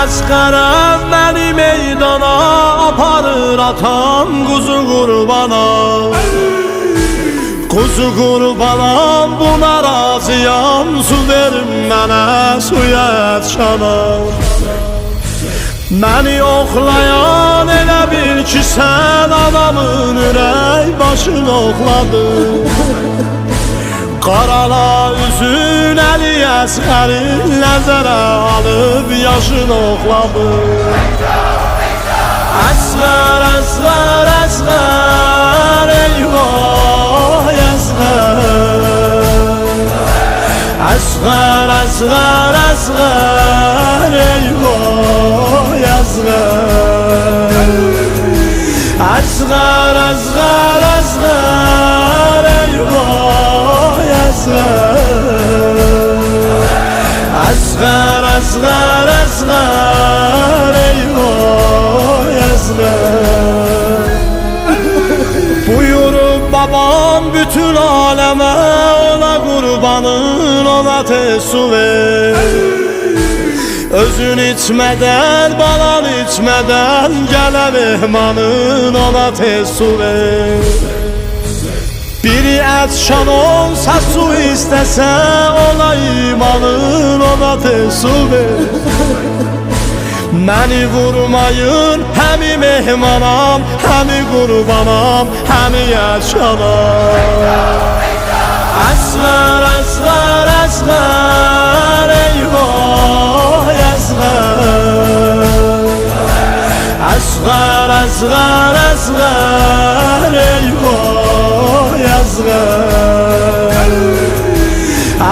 əsqərəm məni meydana aparır atam quzu qurbana. Quzu qurbanam buna razıyam, su verin mənə suya çana. Məni oxlayan elə bil ki sən anamın ürək başını oxladın. Qarala üzün Əli Əsqərin nəzərə alıb yaşını oxladın. Əsqər, əsqər, əsqər, eyvah əsqər. Əsqər, əsqər, əsqər, eyvah əsqər. Əsqər, əsqər, əsqər, eyvah əsqər. Əsqər, əsqər, əsqər, eyvah əsqər. Buyurub babam bütün aləmə, ona qurbanın, ona tez su ver. Özün içmədən, balan içmədən, gələ mehmanın, ona tez su ver. Biri ət şan olsa su istəsə, ona imanın, ona tez su ver. Məni vurmayın, həmi mehmanam, həmi qurbanam, həmi yaşanam. Əsqər, əsqər, əsqər, eyvah əsqər. Əsqər, əsqər, əsqər, eyvah əsqər.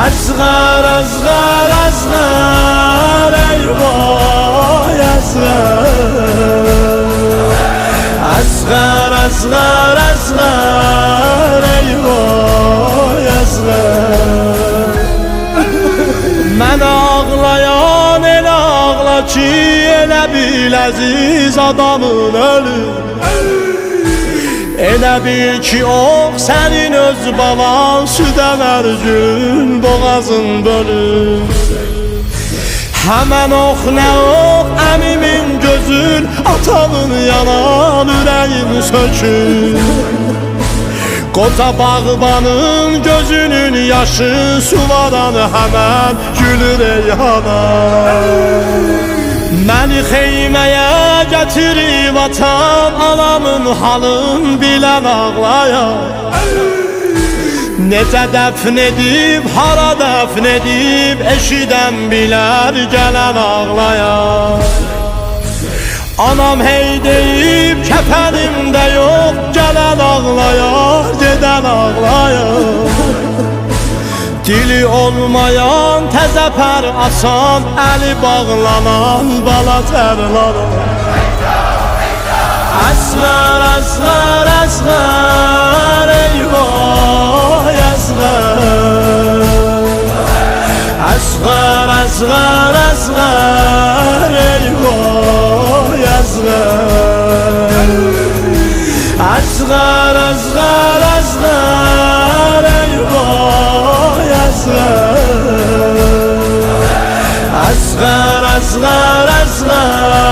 Əsqər, əsqər, əsqər, eyvah əsqər. Əsqər, əsqər, əsqər, eyvah əsqər. Mən ağlayan elə ağla ki, elə bil əziz adamın ölür. Elə bil ki ox sənin öz baban, südə mərgün boğazın bölür. Həmən ox nə ox əmimin gözün, atamın yanan ürəyin sökür. Qoca bağbanın gözünün yaşı, suvadan həmən gülür eyhana. Məni xeyməyə gətirib atam, anamın halın bilən ağlaya. Necə dəfn edib, hara dəfn edib, eşidən bilər gələn ağlaya. Anam hey deyib, kəfənimdə yox, gələn ağlaya, gedən ağlaya. Dili olmayan, təzə pər asan, əli bağlanan bala tərlanan. Əsqər, əsqər, əsqər, eyvah əsqər. Əsqər, əsqər, əsqər, eyvah əsqər. Əsqər, əsqər, əsqər, eyvah əsqər. Əsqər, əsqər, əsqər.